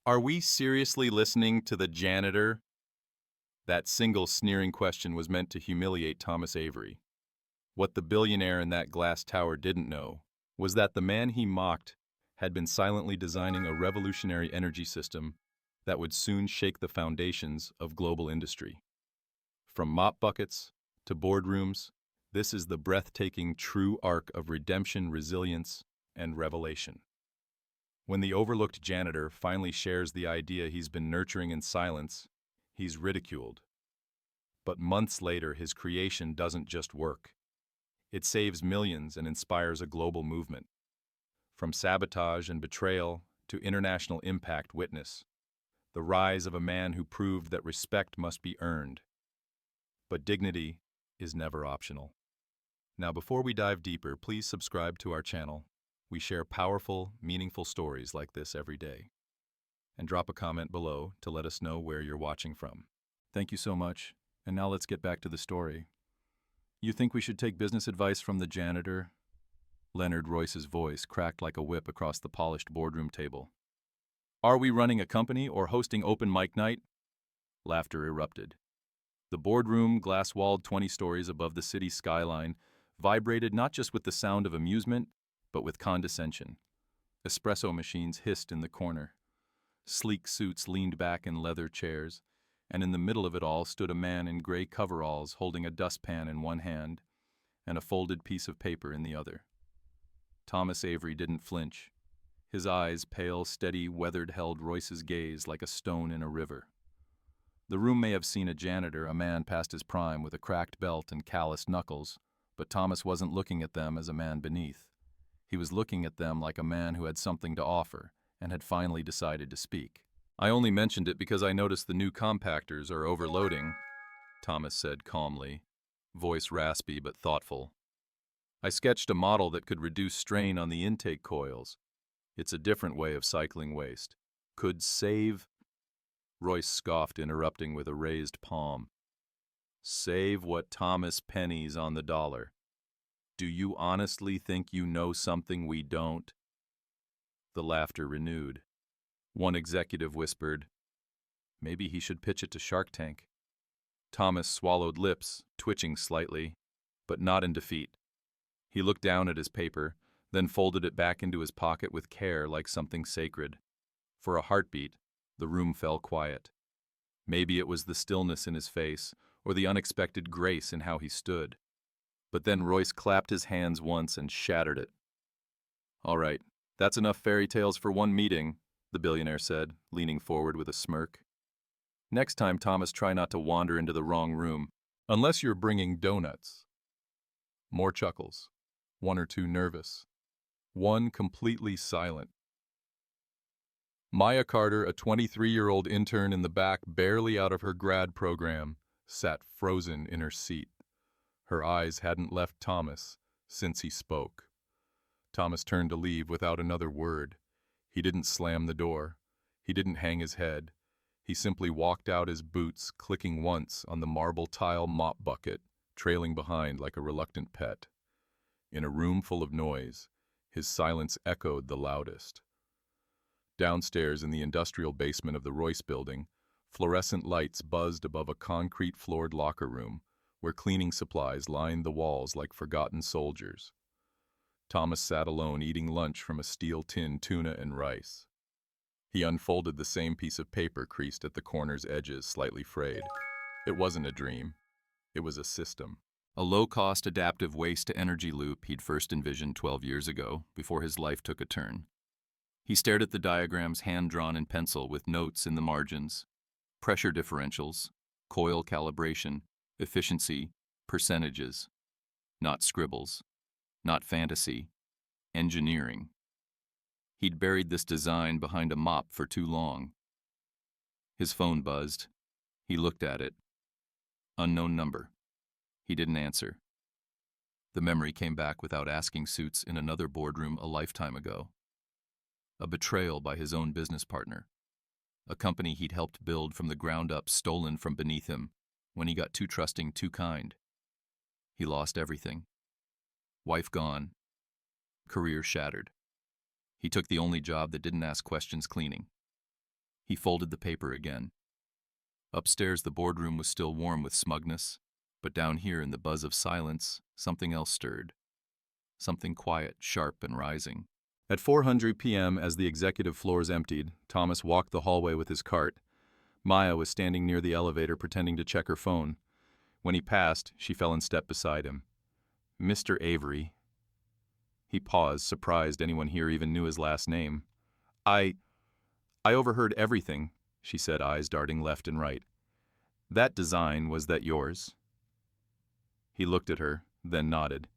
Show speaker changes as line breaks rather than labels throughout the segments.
Are we seriously listening to the janitor? That single sneering question was meant to humiliate Thomas Avery. What the billionaire in that glass tower didn't know was that the man he mocked had been silently designing a revolutionary energy system that would soon shake the foundations of global industry. From mop buckets to boardrooms, this is the breathtaking true arc of redemption, resilience, and revelation. When the overlooked janitor finally shares the idea he's been nurturing in silence, he's ridiculed. But months later, his creation doesn't just work. It saves millions and inspires a global movement. From sabotage and betrayal to international impact, witness the rise of a man who proved that respect must be earned. But dignity is never optional. Now, before we dive deeper, please subscribe to our channel. We share powerful, meaningful stories like this every day. And drop a comment below to let us know where you're watching from. Thank you so much. And now let's get back to the story. You think we should take business advice from the janitor? Leonard Royce's voice cracked like a whip across the polished boardroom table. Are we running a company or hosting open mic night? Laughter erupted. The boardroom, glass-walled 20 stories above the city skyline, vibrated not just with the sound of amusement, but with condescension. Espresso machines hissed in the corner. Sleek suits leaned back in leather chairs, and in the middle of it all stood a man in gray coveralls holding a dustpan in one hand and a folded piece of paper in the other. Thomas Avery didn't flinch. His eyes, pale, steady, weathered, held Royce's gaze like a stone in a river. The room may have seen a janitor, a man past his prime with a cracked belt and calloused knuckles, but Thomas wasn't looking at them as a man beneath. He was looking at them like a man who had something to offer and had finally decided to speak. I only mentioned it because I noticed the new compactors are overloading, Thomas said calmly, voice raspy but thoughtful. I sketched a model that could reduce strain on the intake coils. It's a different way of cycling waste. Could save... Royce scoffed, interrupting with a raised palm. Save what Thomas pennies on the dollar. Do you honestly think you know something we don't? The laughter renewed. One executive whispered, maybe he should pitch it to Shark Tank. Thomas swallowed lips, twitching slightly, but not in defeat. He looked down at his paper, then folded it back into his pocket with care like something sacred. For a heartbeat, the room fell quiet. Maybe it was the stillness in his face, or the unexpected grace in how he stood. But then Royce clapped his hands once and shattered it. All right, that's enough fairy tales for one meeting, the billionaire said, leaning forward with a smirk. Next time, Thomas, try not to wander into the wrong room, unless you're bringing donuts. More chuckles. One or two nervous. One completely silent. Maya Carter, a 23-year-old intern in the back, barely out of her grad program, sat frozen in her seat. Her eyes hadn't left Thomas since he spoke. Thomas turned to leave without another word. He didn't slam the door. He didn't hang his head. He simply walked out his boots, clicking once on the marble tile mop bucket, trailing behind like a reluctant pet. In a room full of noise, his silence echoed the loudest. Downstairs in the industrial basement of the Royce building, fluorescent lights buzzed above a concrete-floored locker room where cleaning supplies lined the walls like forgotten soldiers. Thomas sat alone eating lunch from a steel tin tuna and rice. He unfolded the same piece of paper creased at the corner's edges, slightly frayed. It wasn't a dream. It was a system. A low-cost adaptive waste-to-energy loop he'd first envisioned 12 years ago, before his life took a turn. He stared at the diagrams hand-drawn in pencil with notes in the margins. Pressure differentials, coil calibration, efficiency, percentages. Not scribbles. Not fantasy. Engineering. He'd buried this design behind a mop for too long. His phone buzzed. He looked at it. Unknown number. He didn't answer. The memory came back without asking suits in another boardroom a lifetime ago. A betrayal by his own business partner. A company he'd helped build from the ground up, stolen from beneath him when he got too trusting, too kind. He lost everything. Wife gone. Career shattered. He took the only job that didn't ask questions, cleaning. He folded the paper again. Upstairs, the boardroom was still warm with smugness, but down here in the buzz of silence, something else stirred. Something quiet, sharp, and rising. At 4:00 p.m., as the executive floors emptied, Thomas walked the hallway with his cart. Maya was standing near the elevator pretending to check her phone. When he passed, she fell in step beside him. "Mr. Avery." He paused, surprised anyone here even knew his last name. I overheard everything," she said, eyes darting left and right. "That design, was that yours?" He looked at her, then nodded.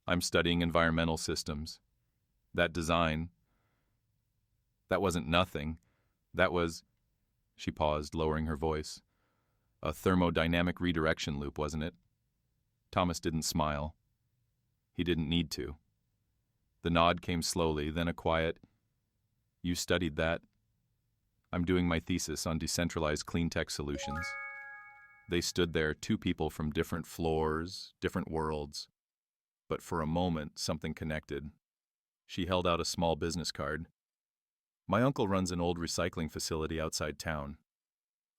"I'm studying environmental systems. That design, that wasn't nothing. That was," she paused, lowering her voice, "a thermodynamic redirection loop, wasn't it?" Thomas didn't smile. He didn't need to. The nod came slowly, then a quiet, "You studied that? I'm doing my thesis on decentralized cleantech solutions." They stood there, two people from different floors, different worlds. But for a moment, something connected. She held out a small business card. "My uncle runs an old recycling facility outside town.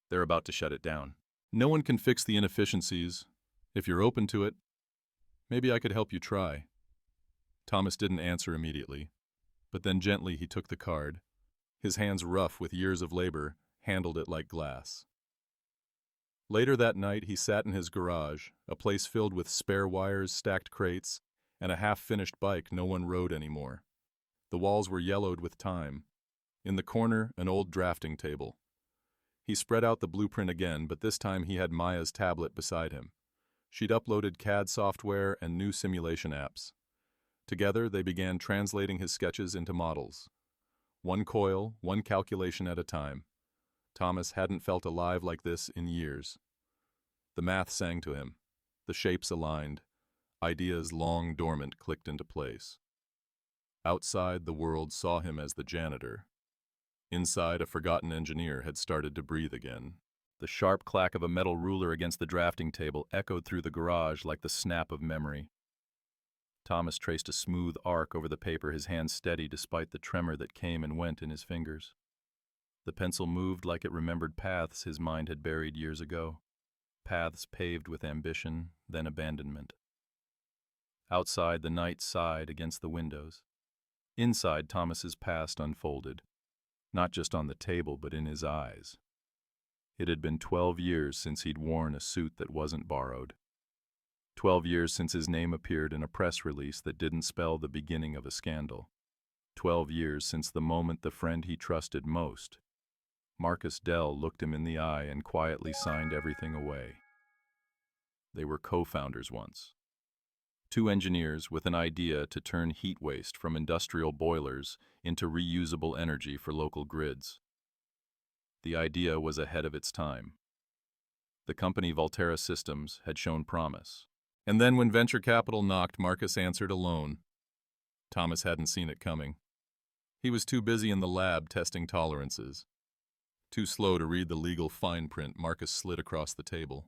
They're about to shut it down. No one can fix the inefficiencies. If you're open to it, maybe I could help you try." Thomas didn't answer immediately, but then gently he took the card. His hands rough with years of labor, handled it like glass. Later that night, he sat in his garage, a place filled with spare wires, stacked crates, and a half-finished bike no one rode anymore. The walls were yellowed with time. In the corner, an old drafting table. He spread out the blueprint again, but this time he had Maya's tablet beside him. She'd uploaded CAD software and new simulation apps. Together, they began translating his sketches into models. One coil, one calculation at a time. Thomas hadn't felt alive like this in years. The math sang to him. The shapes aligned. Ideas long dormant clicked into place. Outside, the world saw him as the janitor. Inside, a forgotten engineer had started to breathe again. The sharp clack of a metal ruler against the drafting table echoed through the garage like the snap of memory. Thomas traced a smooth arc over the paper, his hand steady despite the tremor that came and went in his fingers. The pencil moved like it remembered paths his mind had buried years ago. Paths paved with ambition, then abandonment. Outside, the night sighed against the windows. Inside, Thomas's past unfolded, not just on the table but in his eyes. It had been 12 years since he'd worn a suit that wasn't borrowed. 12 years since his name appeared in a press release that didn't spell the beginning of a scandal. 12 years since the moment the friend he trusted most, Marcus Dell, looked him in the eye and quietly signed everything away. They were co-founders once. Two engineers with an idea to turn heat waste from industrial boilers into reusable energy for local grids. The idea was ahead of its time. The company Volterra Systems had shown promise. And then when venture capital knocked, Marcus answered alone. Thomas hadn't seen it coming. He was too busy in the lab testing tolerances. Too slow to read the legal fine print Marcus slid across the table.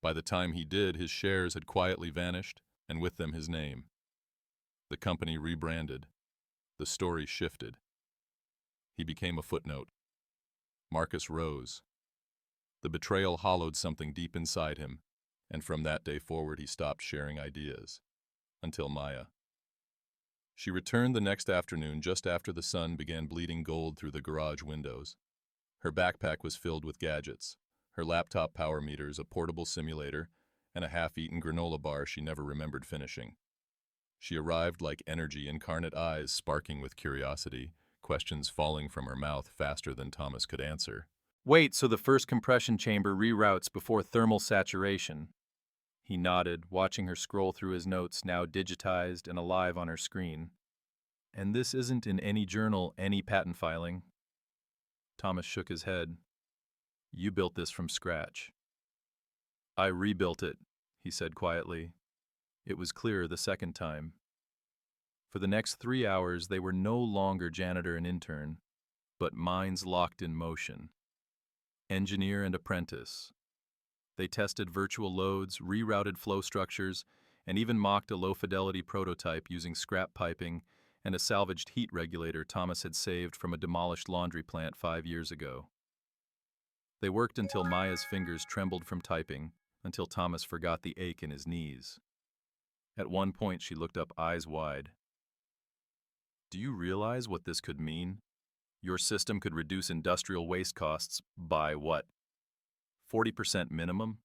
By the time he did, his shares had quietly vanished, and with them his name. The company rebranded. The story shifted. He became a footnote. Marcus rose. The betrayal hollowed something deep inside him, and from that day forward he stopped sharing ideas. Until Maya. She returned the next afternoon just after the sun began bleeding gold through the garage windows. Her backpack was filled with gadgets, her laptop power meters, a portable simulator, and a half-eaten granola bar she never remembered finishing. She arrived like energy, incarnate eyes sparking with curiosity, questions falling from her mouth faster than Thomas could answer. "Wait, so the first compression chamber reroutes before thermal saturation?" He nodded, watching her scroll through his notes, now digitized and alive on her screen. "And this isn't in any journal, any patent filing?" Thomas shook his head. "You built this from scratch." "I rebuilt it," he said quietly. It was clearer the second time. For the next 3 hours, they were no longer janitor and intern, but minds locked in motion. Engineer and apprentice. They tested virtual loads, rerouted flow structures, and even mocked a low-fidelity prototype using scrap piping and a salvaged heat regulator Thomas had saved from a demolished laundry plant 5 years ago. They worked until Maya's fingers trembled from typing, until Thomas forgot the ache in his knees. At one point, she looked up, eyes wide. "Do you realize what this could mean? Your system could reduce industrial waste costs by what? 40% minimum?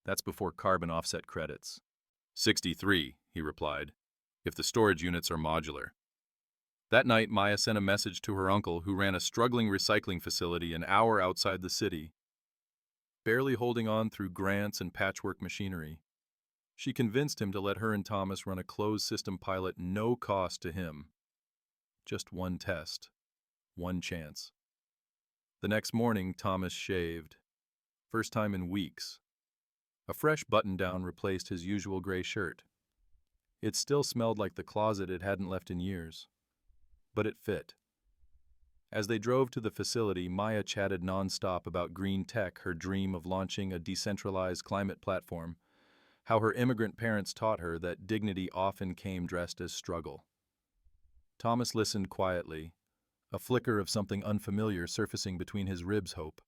That's before carbon offset credits." 63, he replied, "if the storage units are modular." That night, Maya sent a message to her uncle, who ran a struggling recycling facility an hour outside the city. Barely holding on through grants and patchwork machinery, she convinced him to let her and Thomas run a closed-system pilot, no cost to him. Just one test, one chance. The next morning, Thomas shaved. First time in weeks. A fresh button-down replaced his usual gray shirt. It still smelled like the closet it hadn't left in years. But it fit. As they drove to the facility, Maya chatted nonstop about green tech, her dream of launching a decentralized climate platform, how her immigrant parents taught her that dignity often came dressed as struggle. Thomas listened quietly, a flicker of something unfamiliar surfacing between his ribs. Hope.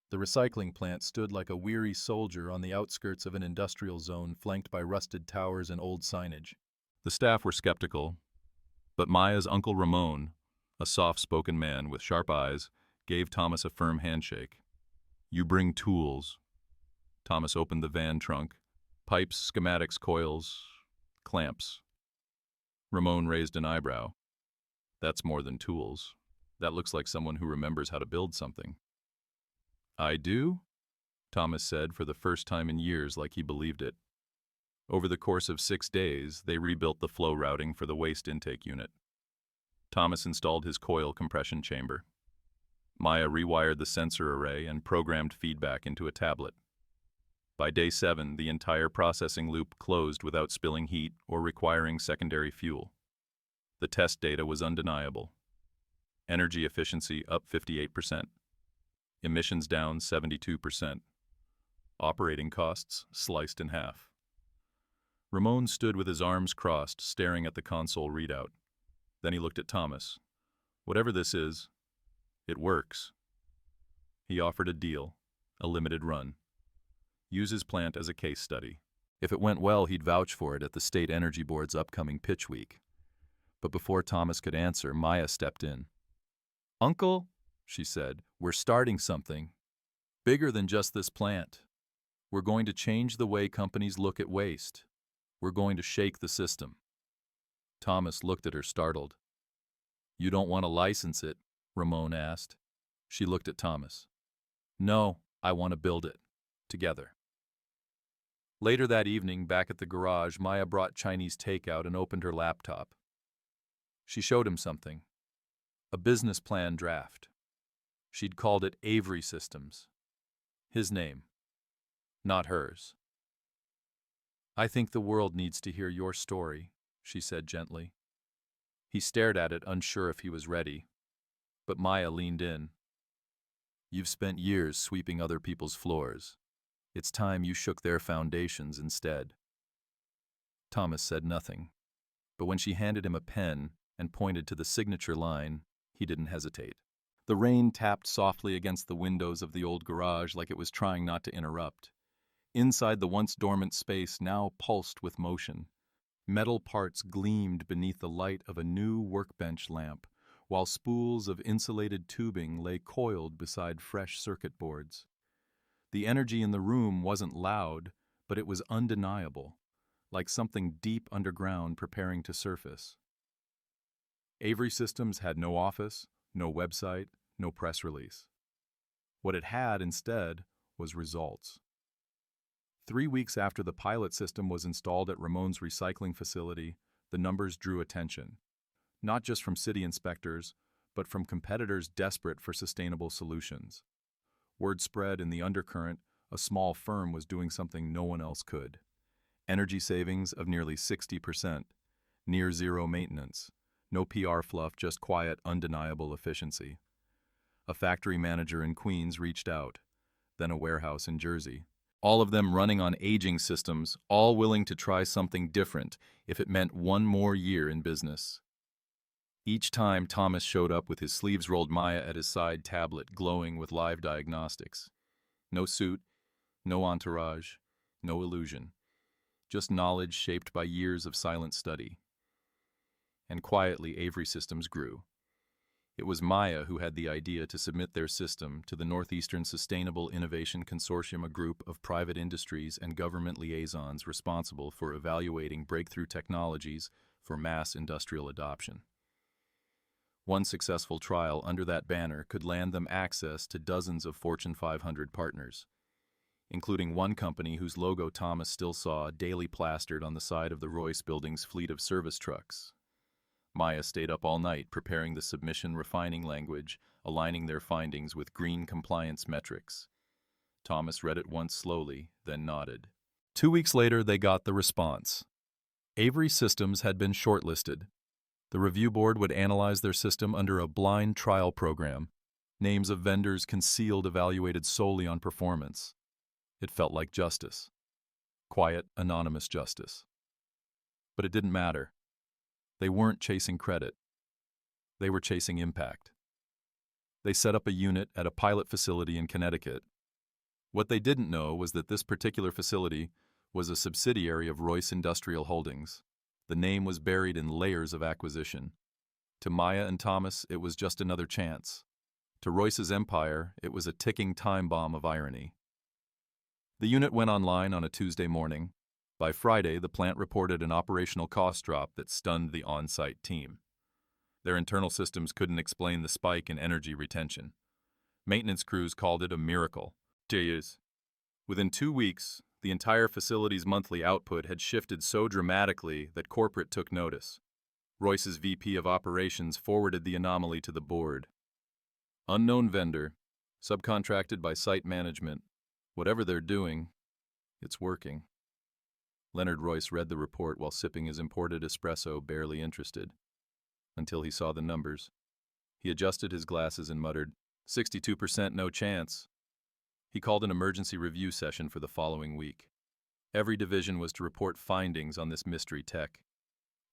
The recycling plant stood like a weary soldier on the outskirts of an industrial zone flanked by rusted towers and old signage. The staff were skeptical, but Maya's uncle Ramon, a soft-spoken man with sharp eyes, gave Thomas a firm handshake. "You bring tools." Thomas opened the van trunk. Pipes, schematics, coils, clamps. Ramon raised an eyebrow. "That's more than tools. That looks like someone who remembers how to build something." "I do?" Thomas said, for the first time in years, like he believed it. Over the course of 6 days, they rebuilt the flow routing for the waste intake unit. Thomas installed his coil compression chamber. Maya rewired the sensor array and programmed feedback into a tablet. By day 7, the entire processing loop closed without spilling heat or requiring secondary fuel. The test data was undeniable. Energy efficiency up 58%. Emissions down 72%. Operating costs sliced in half. Ramon stood with his arms crossed, staring at the console readout. Then he looked at Thomas. "Whatever this is, it works." He offered a deal, a limited run. Use his plant as a case study. If it went well, he'd vouch for it at the State Energy Board's upcoming pitch week. But before Thomas could answer, Maya stepped in. "Uncle," she said, "we're starting something. Bigger than just this plant. We're going to change the way companies look at waste. We're going to shake the system." Thomas looked at her, startled. "You don't want to license it?" Ramon asked. She looked at Thomas. "No, I want to build it. Together." Later that evening, back at the garage, Maya brought Chinese takeout and opened her laptop. She showed him something. A business plan draft. She'd called it Avery Systems. His name, not hers. "I think the world needs to hear your story," she said gently. He stared at it, unsure if he was ready. But Maya leaned in. "You've spent years sweeping other people's floors. It's time you shook their foundations instead." Thomas said nothing, but when she handed him a pen and pointed to the signature line, he didn't hesitate. The rain tapped softly against the windows of the old garage like it was trying not to interrupt. Inside the once dormant space now pulsed with motion. Metal parts gleamed beneath the light of a new workbench lamp, while spools of insulated tubing lay coiled beside fresh circuit boards. The energy in the room wasn't loud, but it was undeniable, like something deep underground preparing to surface. Avery Systems had no office, no website, no press release. What it had instead was results. 3 weeks after the pilot system was installed at Ramon's recycling facility, the numbers drew attention, not just from city inspectors, but from competitors desperate for sustainable solutions. Word spread in the undercurrent, a small firm was doing something no one else could. Energy savings of nearly 60%, near zero maintenance, no PR fluff, just quiet, undeniable efficiency. A factory manager in Queens reached out, then a warehouse in Jersey. All of them running on aging systems, all willing to try something different if it meant one more year in business. Each time Thomas showed up with his sleeves rolled, Maya at his side, tablet glowing with live diagnostics. No suit, no entourage, no illusion. Just knowledge shaped by years of silent study. And quietly, Avery Systems grew. It was Maya who had the idea to submit their system to the Northeastern Sustainable Innovation Consortium, a group of private industries and government liaisons responsible for evaluating breakthrough technologies for mass industrial adoption. One successful trial under that banner could land them access to dozens of Fortune 500 partners, including one company whose logo Thomas still saw daily plastered on the side of the Royce Building's fleet of service trucks. Maya stayed up all night preparing the submission, refining language, aligning their findings with green compliance metrics. Thomas read it once slowly, then nodded. 2 weeks later, they got the response. Avery Systems had been shortlisted. The review board would analyze their system under a blind trial program, names of vendors concealed, evaluated solely on performance. It felt like justice. Quiet, anonymous justice. But it didn't matter. They weren't chasing credit. They were chasing impact. They set up a unit at a pilot facility in Connecticut. What they didn't know was that this particular facility was a subsidiary of Royce Industrial Holdings. The name was buried in layers of acquisition. To Maya and Thomas, it was just another chance. To Royce's empire, it was a ticking time bomb of irony. The unit went online on a Tuesday morning. By Friday, the plant reported an operational cost drop that stunned the on-site team. Their internal systems couldn't explain the spike in energy retention. Maintenance crews called it a miracle. Within 2 weeks, the entire facility's monthly output had shifted so dramatically that corporate took notice. Royce's VP of Operations forwarded the anomaly to the board. Unknown vendor, subcontracted by site management. Whatever they're doing, it's working. Leonard Royce read the report while sipping his imported espresso, barely interested. Until he saw the numbers. He adjusted his glasses and muttered, 62% no chance. He called an emergency review session for the following week. Every division was to report findings on this mystery tech.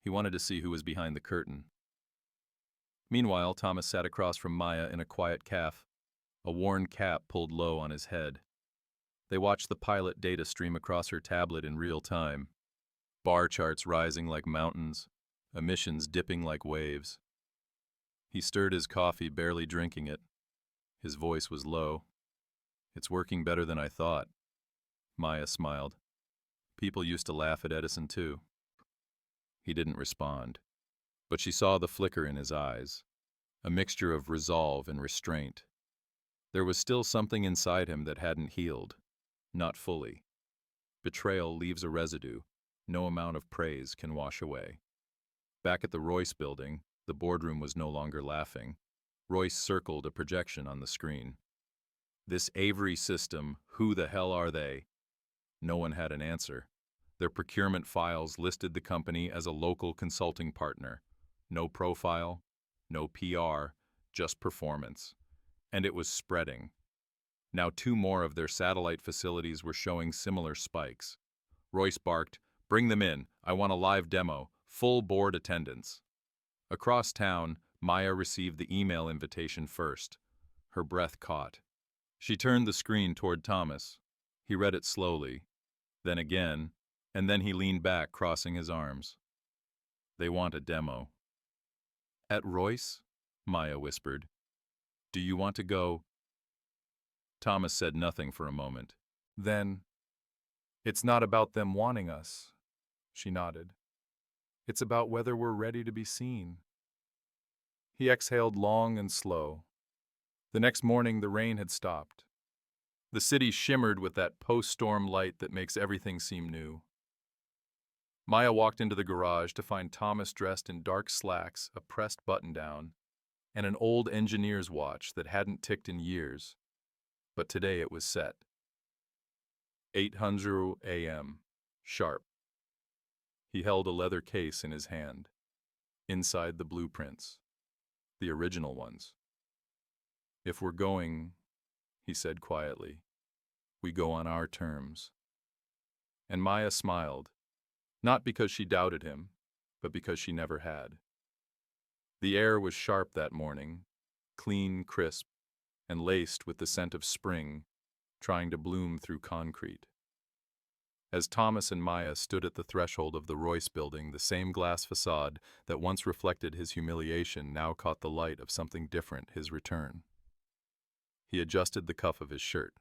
He wanted to see who was behind the curtain. Meanwhile, Thomas sat across from Maya in a quiet cafe, a worn cap pulled low on his head. They watched the pilot data stream across her tablet in real time. Bar charts rising like mountains, emissions dipping like waves. He stirred his coffee, barely drinking it. His voice was low. It's working better than I thought. Maya smiled. People used to laugh at Edison too. He didn't respond, but she saw the flicker in his eyes, a mixture of resolve and restraint. There was still something inside him that hadn't healed. Not fully. Betrayal leaves a residue no amount of praise can wash away. Back at the Royce building, the boardroom was no longer laughing. Royce circled a projection on the screen. This Avery system, who the hell are they? No one had an answer. Their procurement files listed the company as a local consulting partner. No profile, no PR, just performance. And it was spreading. Now 2 more of their satellite facilities were showing similar spikes. Royce barked, "Bring them in. I want a live demo. Full board attendance." Across town, Maya received the email invitation first. Her breath caught. She turned the screen toward Thomas. He read it slowly, then again, and then he leaned back, crossing his arms. They want a demo. At Royce? Maya whispered. Do you want to go? Thomas said nothing for a moment. Then, it's not about them wanting us, she nodded. It's about whether we're ready to be seen. He exhaled long and slow. The next morning, the rain had stopped. The city shimmered with that post-storm light that makes everything seem new. Maya walked into the garage to find Thomas dressed in dark slacks, a pressed button-down, and an old engineer's watch that hadn't ticked in years. But today it was set. 8:00 a.m. Sharp. He held a leather case in his hand. Inside the blueprints. The original ones. If we're going, he said quietly, we go on our terms. And Maya smiled, not because she doubted him, but because she never had. The air was sharp that morning, clean, crisp, and laced with the scent of spring trying to bloom through concrete. As Thomas and Maya stood at the threshold of the Royce building, the same glass facade that once reflected his humiliation now caught the light of something different, his return. He adjusted the cuff of his shirt.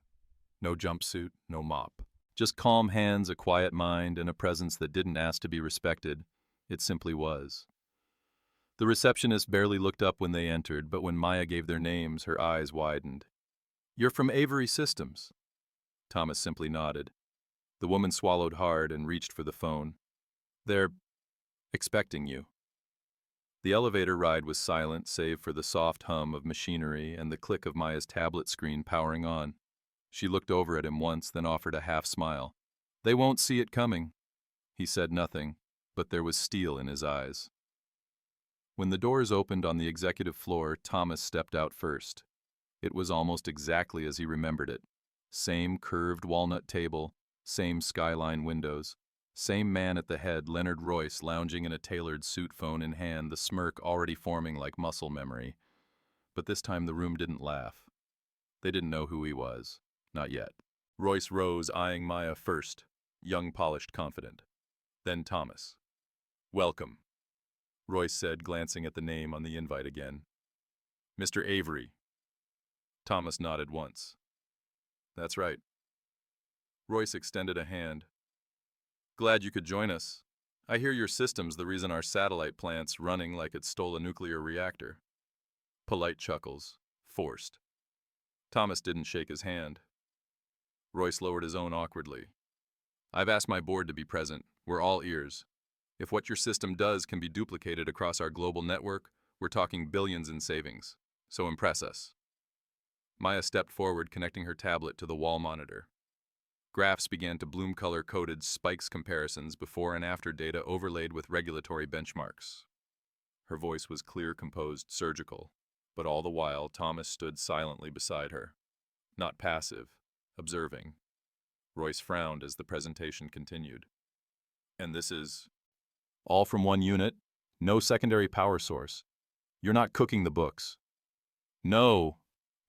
No jumpsuit, no mop. Just calm hands, a quiet mind, and a presence that didn't ask to be respected. It simply was. The receptionist barely looked up when they entered, but when Maya gave their names, her eyes widened. "You're from Avery Systems." Thomas simply nodded. The woman swallowed hard and reached for the phone. "They're expecting you." The elevator ride was silent, save for the soft hum of machinery and the click of Maya's tablet screen powering on. She looked over at him once, then offered a half smile. "They won't see it coming." He said nothing, but there was steel in his eyes. When the doors opened on the executive floor, Thomas stepped out first. It was almost exactly as he remembered it. Same curved walnut table, same skyline windows, same man at the head, Leonard Royce, lounging in a tailored suit, phone in hand, the smirk already forming like muscle memory. But this time the room didn't laugh. They didn't know who he was. Not yet. Royce rose, eyeing Maya first, young, polished, confident. Then Thomas. "Welcome," Royce said, glancing at the name on the invite again. "Mr. Avery." Thomas nodded once. "That's right." Royce extended a hand. "Glad you could join us. I hear your system's the reason our satellite plant's running like it stole a nuclear reactor." Polite chuckles. Forced. Thomas didn't shake his hand. Royce lowered his own awkwardly. "I've asked my board to be present. We're all ears. If what your system does can be duplicated across our global network, we're talking billions in savings. So impress us." Maya stepped forward, connecting her tablet to the wall monitor. Graphs began to bloom, color-coded spikes comparisons, before and after data overlaid with regulatory benchmarks. Her voice was clear, composed, surgical, but all the while Thomas stood silently beside her. Not passive, observing. Royce frowned as the presentation continued. "And this is all from one unit, no secondary power source. You're not cooking the books." "No,"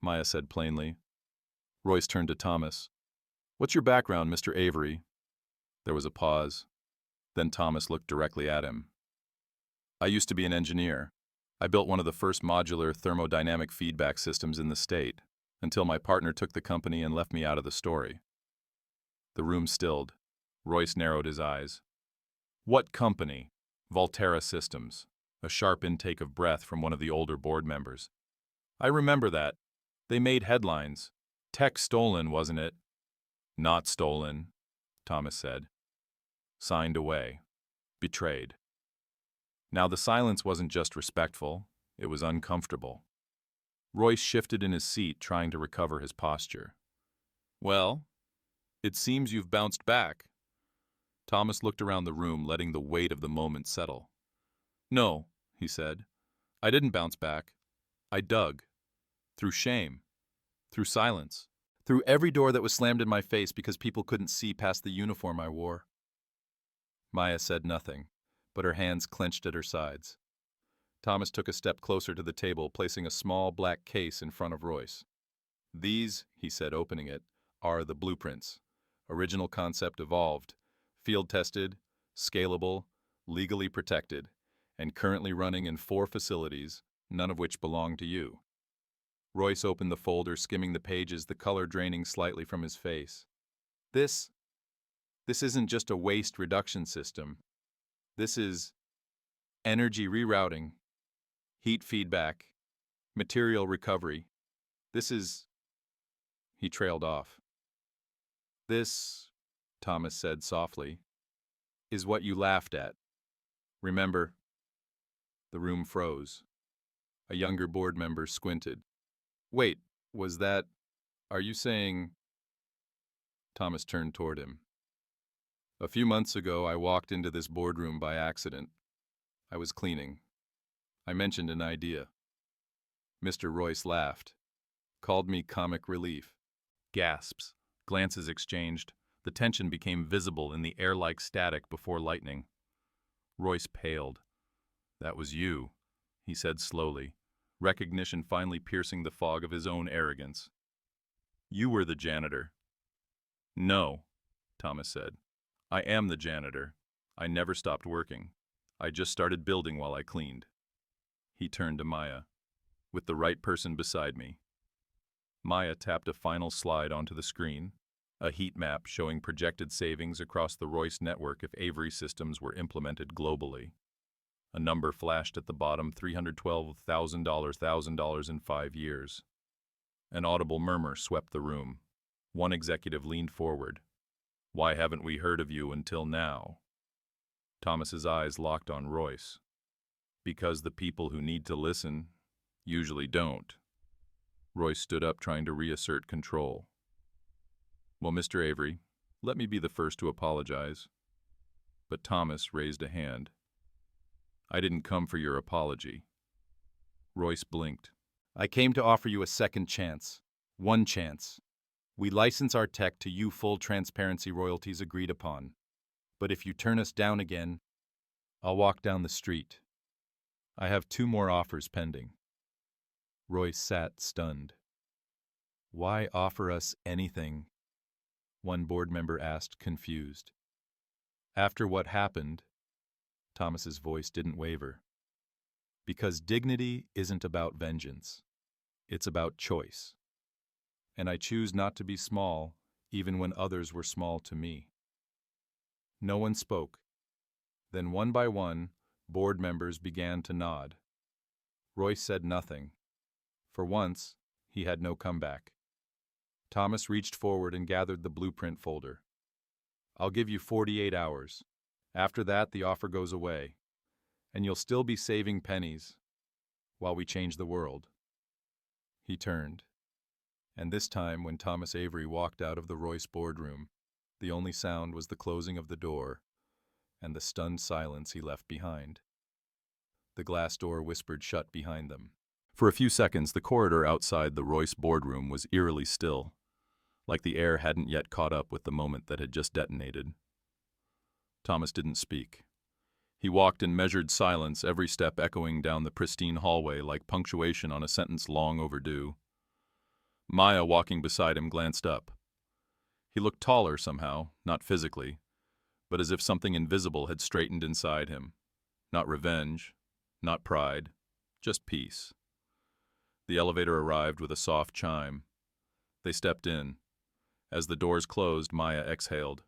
Maya said plainly. Royce turned to Thomas. "What's your background, Mr. Avery?" There was a pause. Then Thomas looked directly at him. "I used to be an engineer. I built one of the first modular thermodynamic feedback systems in the state, until my partner took the company and left me out of the story." The room stilled. Royce narrowed his eyes. "What company?" "Volterra Systems." A sharp intake of breath from one of the older board members. "I remember that. They made headlines. Tech stolen, wasn't it?" "Not stolen," Thomas said. "Signed away. Betrayed." Now the silence wasn't just respectful, it was uncomfortable. Royce shifted in his seat, trying to recover his posture. "Well, it seems you've bounced back." Thomas looked around the room, letting the weight of the moment settle. "No," he said. "I didn't bounce back. I dug. Through shame. Through silence. Through every door that was slammed in my face because people couldn't see past the uniform I wore." Maya said nothing, but her hands clenched at her sides. Thomas took a step closer to the table, placing a small black case in front of Royce. "These," he said, opening it, "are the blueprints. Original concept evolved, field-tested, scalable, legally protected, and currently running in 4 facilities, none of which belong to you." Royce opened the folder, skimming the pages, the color draining slightly from his face. This isn't just a waste reduction system. This is energy rerouting, heat feedback, material recovery. This is..." He trailed off. "This," Thomas said softly, "is what you laughed at. Remember?" The room froze. A younger board member squinted. "Wait, are you saying..." Thomas turned toward him. "A few months ago, I walked into this boardroom by accident. I was cleaning. I mentioned an idea. Mr. Royce laughed, called me comic relief." Gasps, glances exchanged. The tension became visible in the air-like static before lightning. Royce paled. "That was you," he said slowly, recognition finally piercing the fog of his own arrogance. You were the janitor. No, Thomas said. I am the janitor. I never stopped working. I just started building while I cleaned. He turned to Maya, with the right person beside me. Maya tapped a final slide onto the screen, a heat map showing projected savings across the Royce network if Avery systems were implemented globally. A number flashed at the bottom, $312,000 in 5 years. An audible murmur swept the room. One executive leaned forward. Why haven't we heard of you until now? Thomas's eyes locked on Royce. Because the people who need to listen usually don't. Royce stood up, trying to reassert control. Well, Mr. Avery, let me be the first to apologize. But Thomas raised a hand. I didn't come for your apology. Royce blinked. I came to offer you a second chance. One chance. We license our tech to you full transparency royalties agreed upon. But if you turn us down again, I'll walk down the street. I have 2 more offers pending. Royce sat stunned. Why offer us anything? One board member asked, confused. After what happened, Thomas's voice didn't waver. Because dignity isn't about vengeance. It's about choice. And I choose not to be small, even when others were small to me. No one spoke. Then one by one, board members began to nod. Royce said nothing. For once, he had no comeback. Thomas reached forward and gathered the blueprint folder. I'll give you 48 hours. After that, the offer goes away. And you'll still be saving pennies while we change the world. He turned. And this time, when Thomas Avery walked out of the Royce boardroom, the only sound was the closing of the door and the stunned silence he left behind. The glass door whispered shut behind them. For a few seconds, the corridor outside the Royce boardroom was eerily still, like the air hadn't yet caught up with the moment that had just detonated. Thomas didn't speak. He walked in measured silence, every step echoing down the pristine hallway like punctuation on a sentence long overdue. Maya, walking beside him, glanced up. He looked taller somehow, not physically, but as if something invisible had straightened inside him. Not revenge, not pride, just peace. The elevator arrived with a soft chime. They stepped in. As the doors closed, Maya exhaled.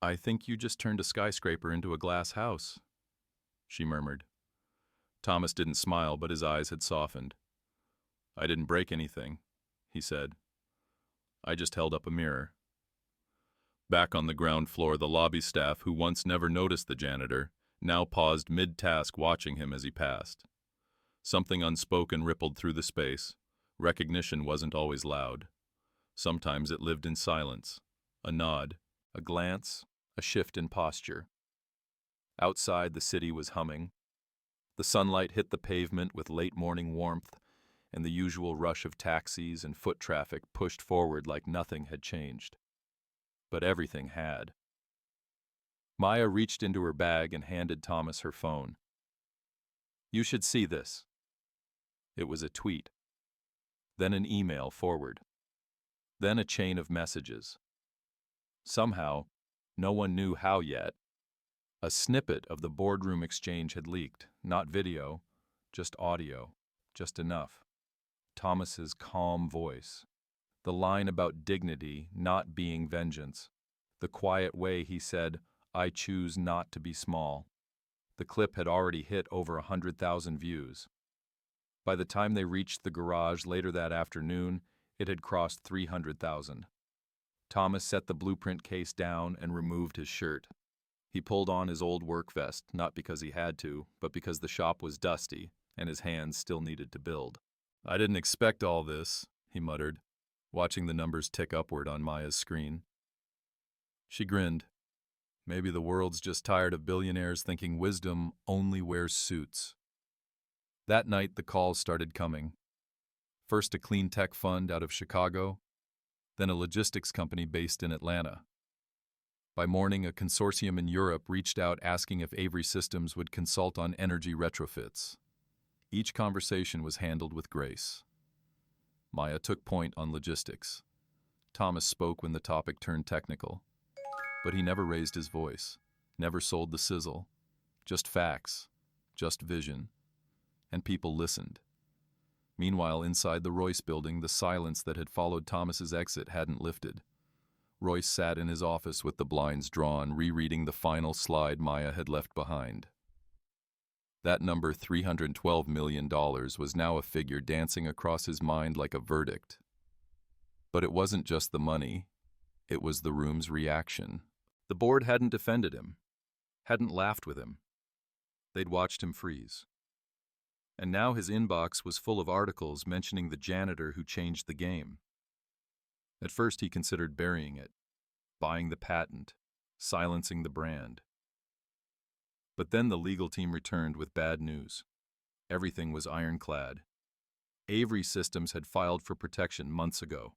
I think you just turned a skyscraper into a glass house, she murmured. Thomas didn't smile, but his eyes had softened. I didn't break anything, he said. I just held up a mirror. Back on the ground floor, the lobby staff, who once never noticed the janitor, now paused mid-task, watching him as he passed. Something unspoken rippled through the space. Recognition wasn't always loud. Sometimes it lived in silence. A nod, a glance, a shift in posture. Outside, the city was humming. The sunlight hit the pavement with late morning warmth, and the usual rush of taxis and foot traffic pushed forward like nothing had changed. But everything had. Maya reached into her bag and handed Thomas her phone. You should see this. It was a tweet. Then an email forward. Then a chain of messages. Somehow, no one knew how yet, a snippet of the boardroom exchange had leaked, not video, just audio, just enough. Thomas's calm voice. The line about dignity not being vengeance. The quiet way he said, I choose not to be small. The clip had already hit over 100,000 views. By the time they reached the garage later that afternoon, it had crossed 300,000. Thomas set the blueprint case down and removed his shirt. He pulled on his old work vest, not because he had to, but because the shop was dusty and his hands still needed to build. I didn't expect all this, he muttered, watching the numbers tick upward on Maya's screen. She grinned. Maybe the world's just tired of billionaires thinking wisdom only wears suits. That night, the calls started coming. First a clean tech fund out of Chicago, then a logistics company based in Atlanta. By morning, a consortium in Europe reached out asking if Avery Systems would consult on energy retrofits. Each conversation was handled with grace. Maya took point on logistics. Thomas spoke when the topic turned technical. But he never raised his voice, never sold the sizzle. Just facts, just vision. And people listened. Meanwhile, inside the Royce building, the silence that had followed Thomas's exit hadn't lifted. Royce sat in his office with the blinds drawn, rereading the final slide Maya had left behind. That number, $312 million, was now a figure dancing across his mind like a verdict. But it wasn't just the money, it was the room's reaction. The board hadn't defended him, hadn't laughed with him. They'd watched him freeze. And now his inbox was full of articles mentioning the janitor who changed the game. At first he considered burying it, buying the patent, silencing the brand. But then the legal team returned with bad news. Everything was ironclad. Avery Systems had filed for protection months ago.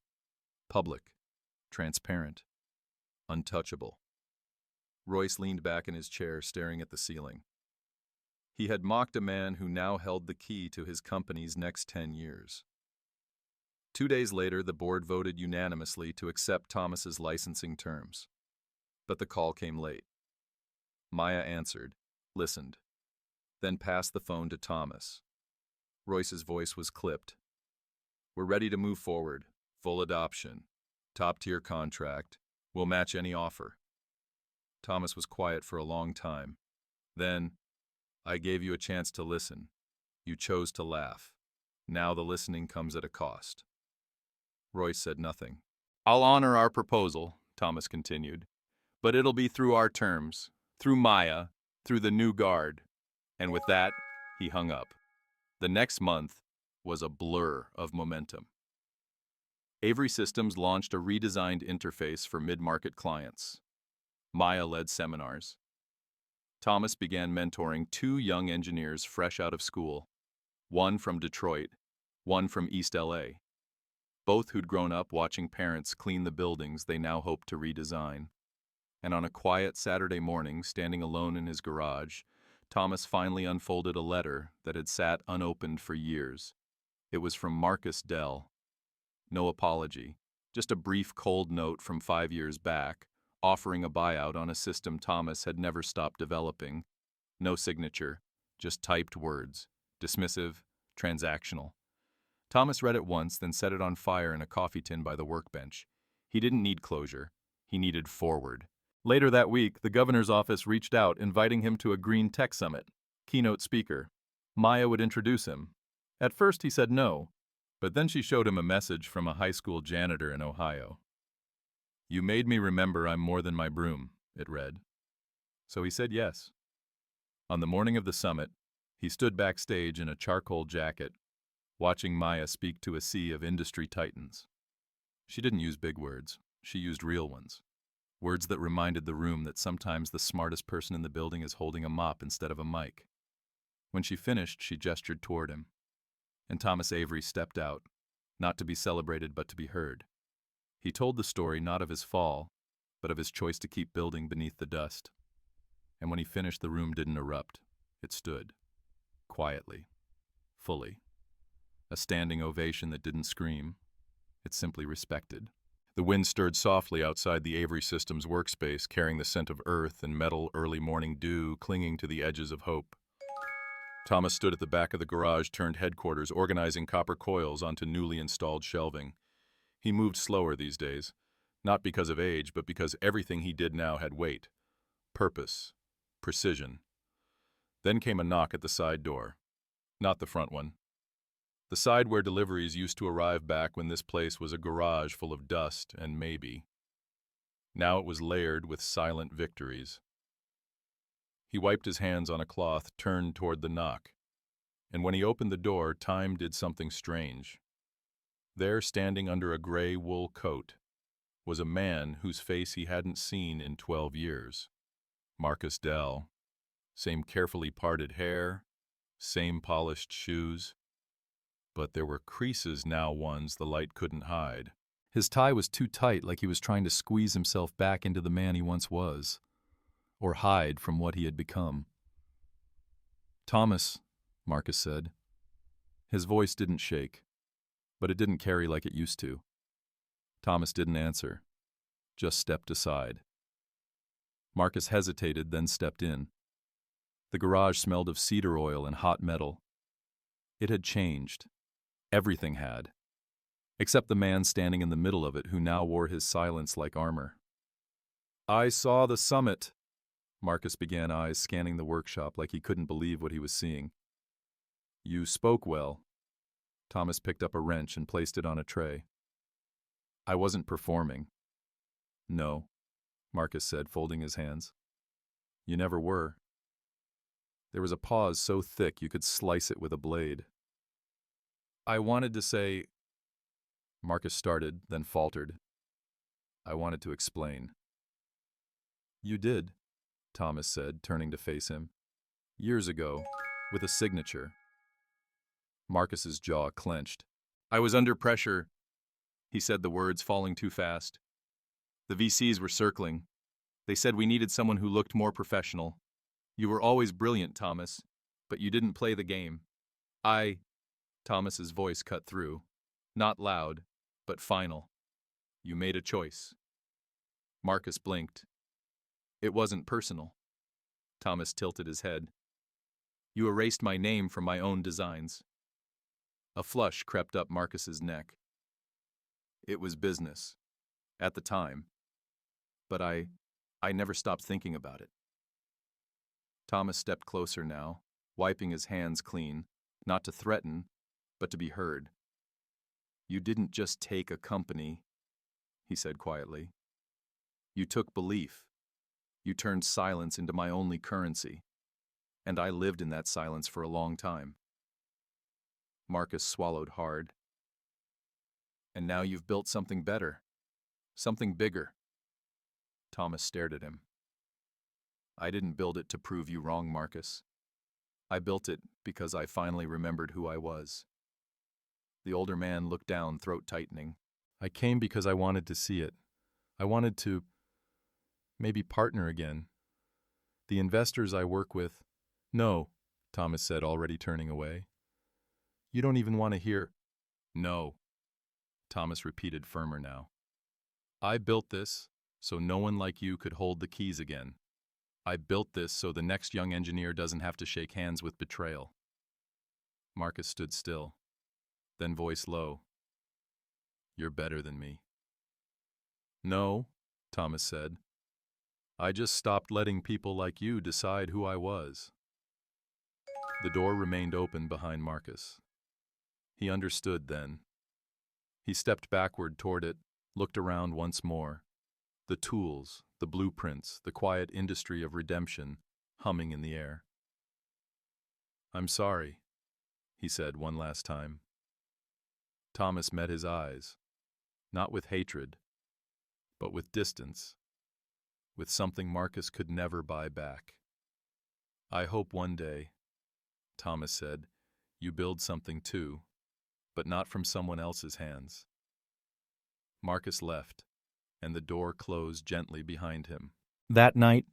Public, transparent, untouchable. Royce leaned back in his chair, staring at the ceiling. He had mocked a man who now held the key to his company's next 10 years. 2 days later, the board voted unanimously to accept Thomas's licensing terms. But the call came late. Maya answered, listened, then passed the phone to Thomas. Royce's voice was clipped. We're ready to move forward. Full adoption. Top-tier contract. We'll match any offer. Thomas was quiet for a long time. Then, I gave you a chance to listen. You chose to laugh. Now the listening comes at a cost. Royce said nothing. I'll honor our proposal, Thomas continued, but it'll be through our terms, through Maya, through the new guard. And with that, he hung up. The next month was a blur of momentum. Avery Systems launched a redesigned interface for mid-market clients. Maya led seminars. Thomas began mentoring 2 young engineers fresh out of school, one from Detroit, one from East LA, both who'd grown up watching parents clean the buildings they now hoped to redesign. And on a quiet Saturday morning, standing alone in his garage, Thomas finally unfolded a letter that had sat unopened for years. It was from Marcus Dell. No apology, just a brief cold note from 5 years back, offering a buyout on a system Thomas had never stopped developing. No signature, just typed words, dismissive, transactional. Thomas read it once, then set it on fire in a coffee tin by the workbench. He didn't need closure. He needed forward. Later that week, the governor's office reached out, inviting him to a Green Tech Summit. Keynote speaker. Maya would introduce him. At first he said no, but then she showed him a message from a high school janitor in Ohio. You made me remember I'm more than my broom, it read. So he said yes. On the morning of the summit, he stood backstage in a charcoal jacket, watching Maya speak to a sea of industry titans. She didn't use big words. She used real ones. Words that reminded the room that sometimes the smartest person in the building is holding a mop instead of a mic. When she finished, she gestured toward him. And Thomas Avery stepped out, not to be celebrated but to be heard. He told the story not of his fall, but of his choice to keep building beneath the dust. And when he finished, the room didn't erupt. It stood, quietly, fully. A standing ovation that didn't scream. It simply respected. The wind stirred softly outside the Avery Systems workspace, carrying the scent of earth and metal early morning dew clinging to the edges of hope. Thomas stood at the back of the garage turned headquarters, organizing copper coils onto newly installed shelving. He moved slower these days, not because of age, but because everything he did now had weight, purpose, precision. Then came a knock at the side door. Not the front one. The side where deliveries used to arrive back when this place was a garage full of dust and maybe. Now it was layered with silent victories. He wiped his hands on a cloth, turned toward the knock. And when he opened the door, time did something strange. There, standing under a gray wool coat, was a man whose face he hadn't seen in 12 years. Marcus Dell. Same carefully parted hair, same polished shoes. But there were creases now, ones the light couldn't hide. His tie was too tight, like he was trying to squeeze himself back into the man he once was, or hide from what he had become. "Thomas," Marcus said. His voice didn't shake, but it didn't carry like it used to. Thomas didn't answer, just stepped aside. Marcus hesitated, then stepped in. The garage smelled of cedar oil and hot metal. It had changed. Everything had, except the man standing in the middle of it who now wore his silence like armor. "I saw the summit," Marcus began, eyes scanning the workshop like he couldn't believe what he was seeing. "You spoke well." Thomas picked up a wrench and placed it on a tray. "I wasn't performing." "No," Marcus said, folding his hands. "You never were." There was a pause so thick you could slice it with a blade. "I wanted to say—" Marcus started, then faltered. "I wanted to explain." "You did," Thomas said, turning to face him. "Years ago, with a signature." Marcus's jaw clenched. "I was under pressure," he said, the words falling too fast. "The VCs were circling. They said we needed someone who looked more professional. You were always brilliant, Thomas, but you didn't play the game. Thomas's voice cut through. Not loud, but final. "You made a choice." Marcus blinked. "It wasn't personal." Thomas tilted his head. "You erased my name from my own designs." A flush crept up Marcus's neck. "It was business. At the time. But I never stopped thinking about it." Thomas stepped closer now, wiping his hands clean, not to threaten, but to be heard. "You didn't just take a company," he said quietly. "You took belief. You turned silence into my only currency. And I lived in that silence for a long time." Marcus swallowed hard. "And now you've built something better. Something bigger." Thomas stared at him. "I didn't build it to prove you wrong, Marcus. I built it because I finally remembered who I was." The older man looked down, throat tightening. "I came because I wanted to see it. I wanted to maybe partner again. The investors I work with—" "No," Thomas said, already turning away. "You don't even want to hear—" "No," Thomas repeated, firmer now. "I built this so no one like you could hold the keys again. I built this so the next young engineer doesn't have to shake hands with betrayal." Marcus stood still, then voice low. "You're better than me." "No," Thomas said. "I just stopped letting people like you decide who I was." The door remained open behind Marcus. He understood then. He stepped backward toward it, looked around once more. The tools, the blueprints, the quiet industry of redemption humming in the air. "I'm sorry," he said one last time. Thomas met his eyes, not with hatred, but with distance, with something Marcus could never buy back. "I hope one day," Thomas said, "you build something too, but not from someone else's hands." Marcus left, and the door closed gently behind him. That night,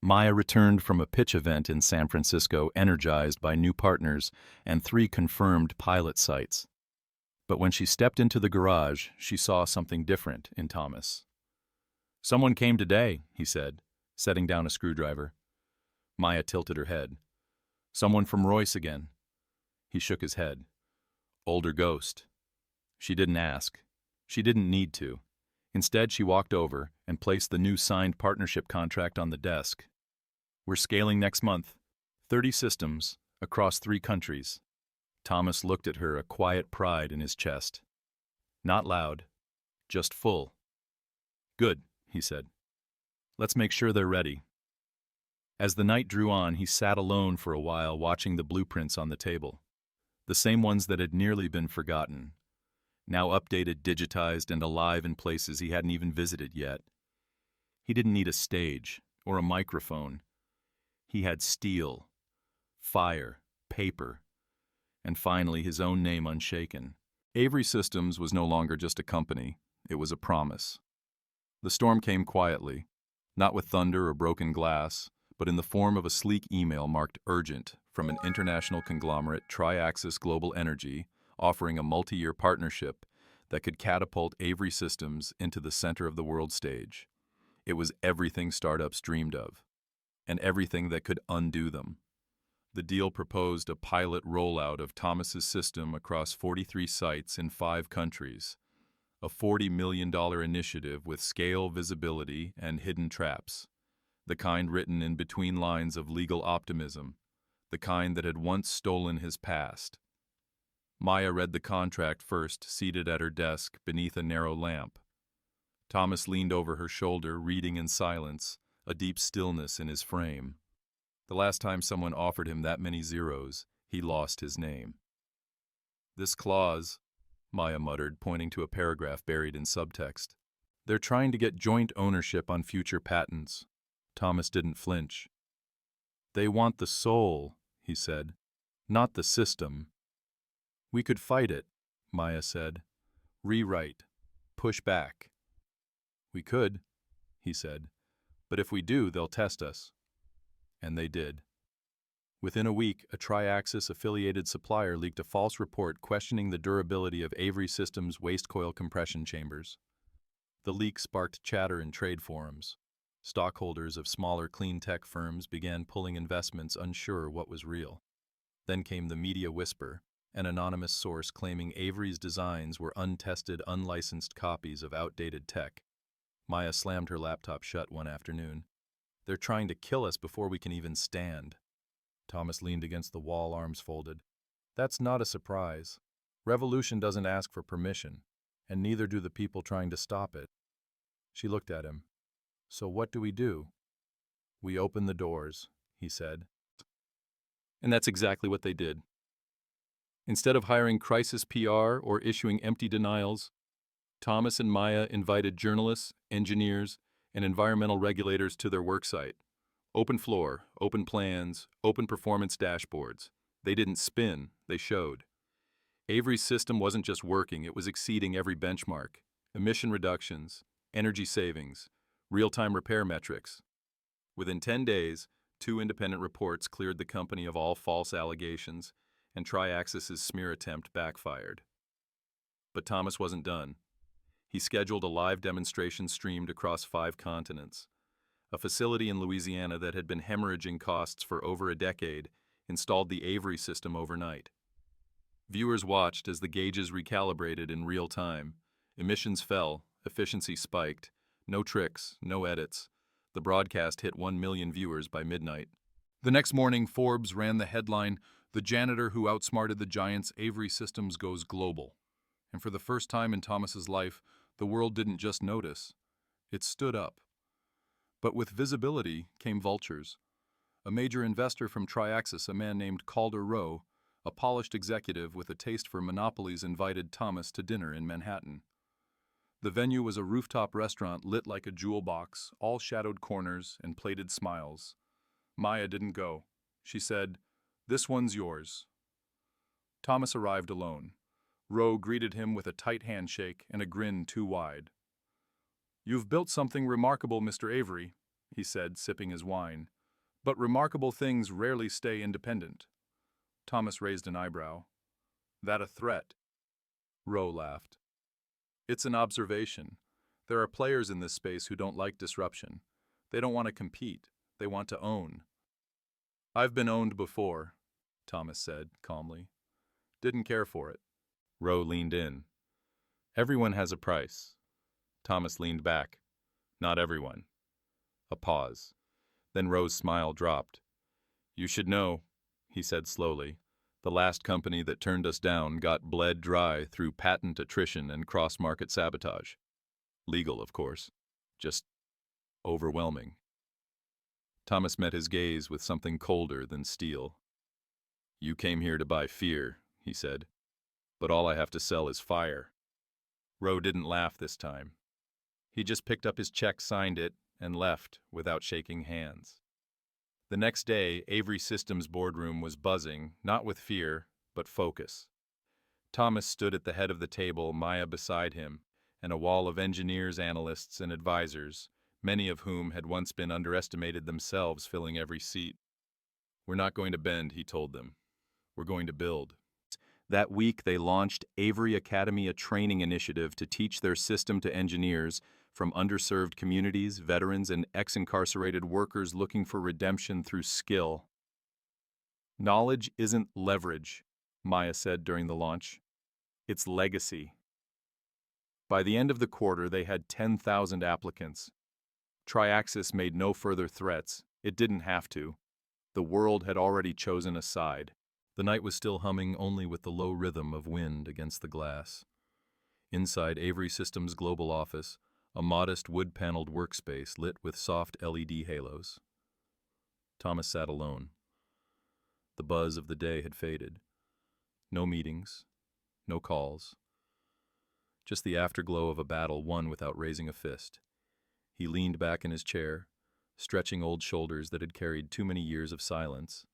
Maya returned from a pitch event in San Francisco energized by new partners and 3 confirmed pilot sites. But when she stepped into the garage, she saw something different in Thomas. "Someone came today," he said, setting down a screwdriver. Maya tilted her head. "Someone from Royce again." He shook his head. "Older ghost." She didn't ask. She didn't need to. Instead, she walked over and placed the new signed partnership contract on the desk. "We're scaling next month. 30 systems, across 3 countries. Thomas looked at her, a quiet pride in his chest. Not loud, just full. "Good," he said. "Let's make sure they're ready." As the night drew on, he sat alone for a while watching the blueprints on the table. The same ones that had nearly been forgotten. Now updated, digitized, and alive in places he hadn't even visited yet. He didn't need a stage or a microphone. He had steel, fire, paper, and finally his own name unshaken. Avery Systems was no longer just a company. It was a promise. The storm came quietly, not with thunder or broken glass, but in the form of a sleek email marked urgent from an international conglomerate, Triaxis Global Energy, offering a multi-year partnership that could catapult Avery Systems into the center of the world stage. It was everything startups dreamed of, and everything that could undo them. The deal proposed a pilot rollout of Thomas's system across 43 sites in 5 countries, a $40 million initiative with scale, visibility, and hidden traps, the kind written in between lines of legal optimism, the kind that had once stolen his past. Maya read the contract first, seated at her desk beneath a narrow lamp. Thomas leaned over her shoulder, reading in silence, a deep stillness in his frame. The last time someone offered him that many zeros, he lost his name. "This clause," Maya muttered, pointing to a paragraph buried in subtext. "They're trying to get joint ownership on future patents." Thomas didn't flinch. "They want the soul," he said, "not the system." "We could fight it," Maya said. "Rewrite. Push back." "We could," he said, "but if we do, they'll test us." And they did. Within a week, a Triaxis-affiliated supplier leaked a false report questioning the durability of Avery Systems' waste coil compression chambers. The leak sparked chatter in trade forums. Stockholders of smaller clean tech firms began pulling investments, unsure what was real. Then came the media whisper, an anonymous source claiming Avery's designs were untested, unlicensed copies of outdated tech. Maya slammed her laptop shut one afternoon. "They're trying to kill us before we can even stand." Thomas leaned against the wall, arms folded. "That's not a surprise. Revolution doesn't ask for permission, and neither do the people trying to stop it." She looked at him. "So what do we do?" "We open the doors," he said. And that's exactly what they did. Instead of hiring crisis PR or issuing empty denials, Thomas and Maya invited journalists, engineers, and environmental regulators to their worksite. Open floor, open plans, open performance dashboards. They didn't spin, they showed. Avery's system wasn't just working, it was exceeding every benchmark. Emission reductions, energy savings, real-time repair metrics. Within 10 days, 2 independent reports cleared the company of all false allegations, and Triaxis' smear attempt backfired. But Thomas wasn't done. He scheduled a live demonstration streamed across 5 continents. A facility in Louisiana that had been hemorrhaging costs for over a decade installed the Avery system overnight. Viewers watched as the gauges recalibrated in real time. Emissions fell, efficiency spiked. No tricks, no edits. The broadcast hit 1 million viewers by midnight. The next morning, Forbes ran the headline, "The Janitor Who Outsmarted the Giants, Avery Systems Goes Global." And for the first time in Thomas's life, the world didn't just notice. It stood up. But with visibility came vultures. A major investor from Triaxis, a man named Calder Rowe, a polished executive with a taste for monopolies, invited Thomas to dinner in Manhattan. The venue was a rooftop restaurant lit like a jewel box, all shadowed corners and plated smiles. Maya didn't go. She said, "This one's yours." Thomas arrived alone. Rowe greeted him with a tight handshake and a grin too wide. "You've built something remarkable, Mr. Avery," he said, sipping his wine. "But remarkable things rarely stay independent." Thomas raised an eyebrow. "That a threat?" Rowe laughed. "It's an observation. There are players in this space who don't like disruption. They don't want to compete. They want to own." "I've been owned before," Thomas said, calmly. "Didn't care for it." Rowe leaned in. "Everyone has a price." Thomas leaned back. "Not everyone." A pause. Then Rowe's smile dropped. "You should know," he said slowly. "The last company that turned us down got bled dry through patent attrition and cross-market sabotage. Legal, of course. Just overwhelming." Thomas met his gaze with something colder than steel. "You came here to buy fear," he said. "But all I have to sell is fire." Rowe didn't laugh this time. He just picked up his check, signed it, and left without shaking hands. The next day, Avery Systems' boardroom was buzzing, not with fear, but focus. Thomas stood at the head of the table, Maya beside him, and a wall of engineers, analysts, and advisors, many of whom had once been underestimated themselves, filling every seat. "We're not going to bend," he told them. "We're going to build." That week, they launched Avery Academy, a training initiative to teach their system to engineers from underserved communities, veterans, and ex-incarcerated workers looking for redemption through skill. "Knowledge isn't leverage," Maya said during the launch. "It's legacy." By the end of the quarter, they had 10,000 applicants. Triaxis made no further threats. It didn't have to. The world had already chosen a side. The night was still humming, only with the low rhythm of wind against the glass. Inside Avery Systems' global office, a modest wood-paneled workspace lit with soft LED halos. Thomas sat alone. The buzz of the day had faded. No meetings, no calls. Just the afterglow of a battle won without raising a fist. He leaned back in his chair, stretching old shoulders that had carried too many years of silence,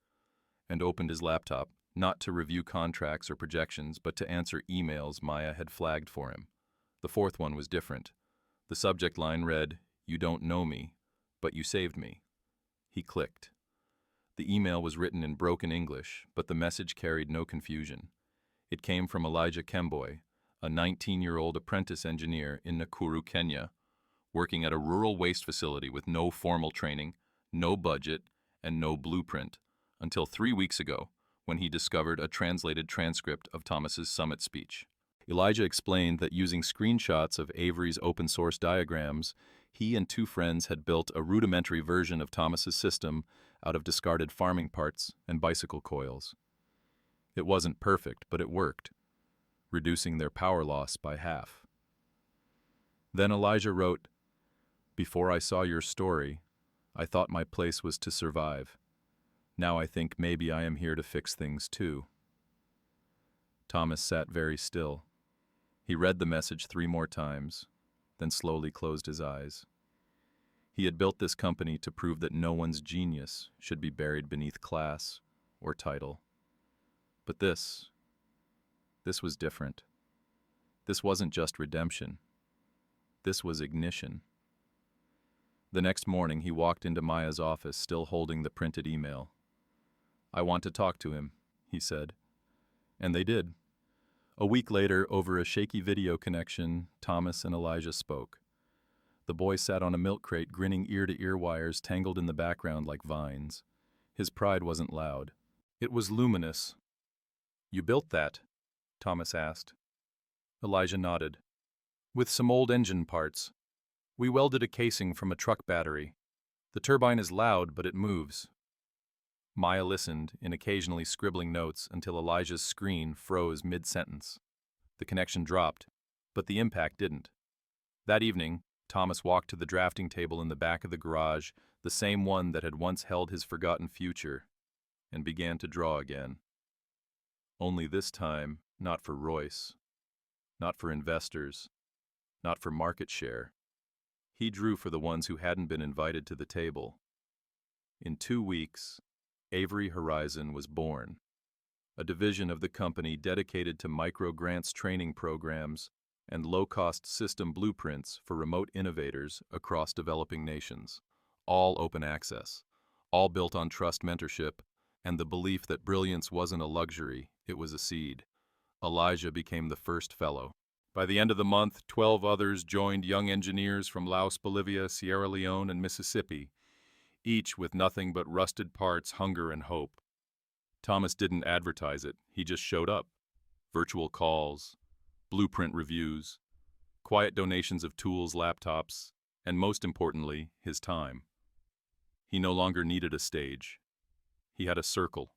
and opened his laptop, not to review contracts or projections, but to answer emails Maya had flagged for him. The fourth one was different. The subject line read, "You don't know me, but you saved me." He clicked. The email was written in broken English, but the message carried no confusion. It came from Elijah Kemboy, a 19-year-old apprentice engineer in Nakuru, Kenya, working at a rural waste facility with no formal training, no budget, and no blueprint, until 3 weeks ago, when he discovered a translated transcript of Thomas's summit speech. Elijah explained that using screenshots of Avery's open-source diagrams, he and two friends had built a rudimentary version of Thomas's system out of discarded farming parts and bicycle coils. It wasn't perfect, but it worked, reducing their power loss by half. Then Elijah wrote, "Before I saw your story, I thought my place was to survive. Now I think maybe I am here to fix things too." Thomas sat very still. He read the message 3 more times, then slowly closed his eyes. He had built this company to prove that no one's genius should be buried beneath class or title. But this was different. This wasn't just redemption. This was ignition. The next morning, he walked into Maya's office, still holding the printed email. "I want to talk to him," he said. And they did. A week later, over a shaky video connection, Thomas and Elijah spoke. The boy sat on a milk crate, grinning ear-to-ear wires tangled in the background like vines. His pride wasn't loud. It was luminous. "You built that?" Thomas asked. Elijah nodded. "With some old engine parts. We welded a casing from a truck battery. The turbine is loud, but it moves." Maya listened, in occasionally scribbling notes, until Elijah's screen froze mid-sentence. The connection dropped, but the impact didn't. That evening, Thomas walked to the drafting table in the back of the garage, the same one that had once held his forgotten future, and began to draw again. Only this time, not for Royce, not for investors, not for market share. He drew for the ones who hadn't been invited to the table. In 2 weeks, Avery Horizon was born, a division of the company dedicated to micro-grants training programs and low-cost system blueprints for remote innovators across developing nations, all open access, all built on trust, mentorship, and the belief that brilliance wasn't a luxury, it was a seed. Elijah became the first fellow. By the end of the month, 12 others joined, young engineers from Laos, Bolivia, Sierra Leone, and Mississippi, each with nothing but rusted parts, hunger, and hope. Thomas didn't advertise it, he just showed up. Virtual calls, blueprint reviews, quiet donations of tools, laptops, and most importantly, his time. He no longer needed a stage. He had a circle.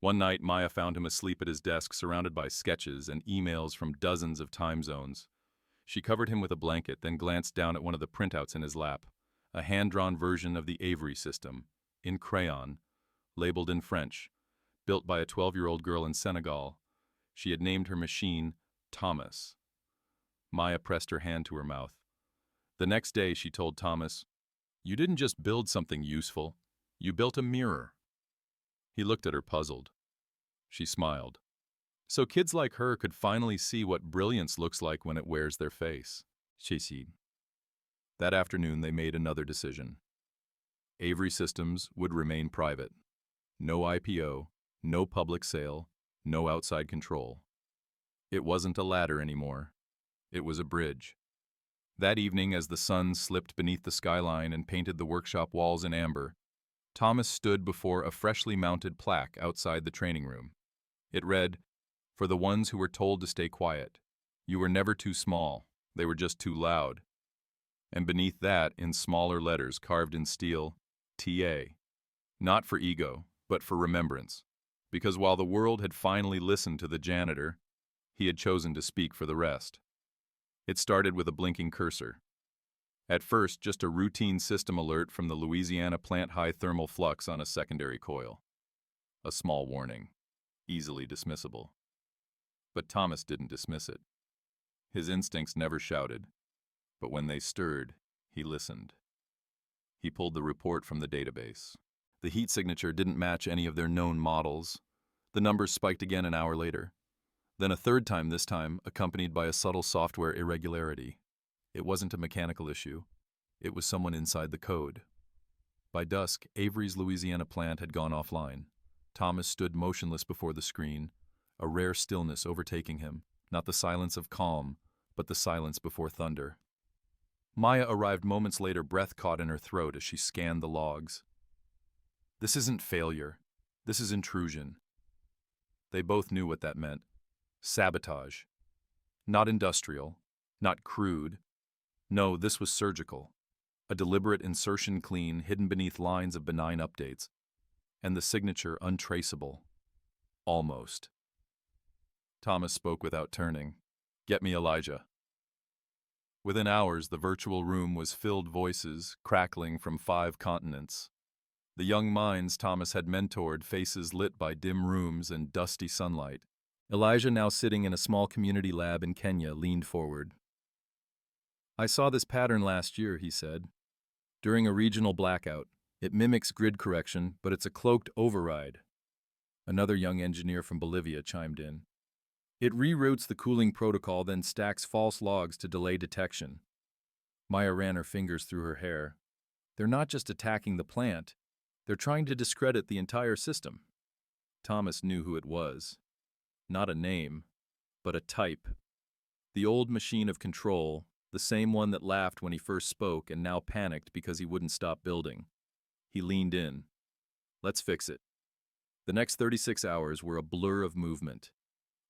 One night, Maya found him asleep at his desk, surrounded by sketches and emails from dozens of time zones. She covered him with a blanket, then glanced down at one of the printouts in his lap, a hand-drawn version of the Avery system, in crayon, labeled in French, built by a 12-year-old girl in Senegal. She had named her machine Thomas. Maya pressed her hand to her mouth. The next day, she told Thomas, "You didn't just build something useful, you built a mirror." He looked at her, puzzled. She smiled. So kids like her could finally see what brilliance looks like when it wears their face. She said. That afternoon, they made another decision. Avery Systems would remain private. No IPO, no public sale, no outside control. It wasn't a ladder anymore. It was a bridge. That evening, as the sun slipped beneath the skyline and painted the workshop walls in amber, Thomas stood before a freshly mounted plaque outside the training room. It read, "For the ones who were told to stay quiet. You were never too small. They were just too loud." And beneath that, in smaller letters carved in steel, TA. Not for ego, but for remembrance. Because while the world had finally listened to the janitor, he had chosen to speak for the rest. It started with a blinking cursor. At first, just a routine system alert from the Louisiana plant high thermal flux on a secondary coil. A small warning, easily dismissible. But Thomas didn't dismiss it. His instincts never shouted, but when they stirred, he listened. He pulled the report from the database. The heat signature didn't match any of their known models. The numbers spiked again an hour later. Then a third time, this time accompanied by a subtle software irregularity. It wasn't a mechanical issue. It was someone inside the code. By dusk, Avery's Louisiana plant had gone offline. Thomas stood motionless before the screen, a rare stillness overtaking him, not the silence of calm, but the silence before thunder. Maya arrived moments later, breath caught in her throat as she scanned the logs. This isn't failure. This is intrusion. They both knew what that meant. Sabotage. Not industrial, not crude. No, this was surgical. A deliberate insertion clean hidden beneath lines of benign updates. And the signature untraceable. Almost. Thomas spoke without turning. "Get me Elijah." Within hours, the virtual room was filled voices, crackling from 5 continents. The young minds Thomas had mentored, faces lit by dim rooms and dusty sunlight. Elijah, now sitting in a small community lab in Kenya, leaned forward. "I saw this pattern last year," he said. "During a regional blackout. It mimics grid correction, but it's a cloaked override." Another young engineer from Bolivia chimed in. "It reroutes the cooling protocol, then stacks false logs to delay detection." Maya ran her fingers through her hair. "They're not just attacking the plant. They're trying to discredit the entire system." Thomas knew who it was. Not a name, but a type. The old machine of control, the same one that laughed when he first spoke and now panicked because he wouldn't stop building. He leaned in. "Let's fix it." The next 36 hours were a blur of movement.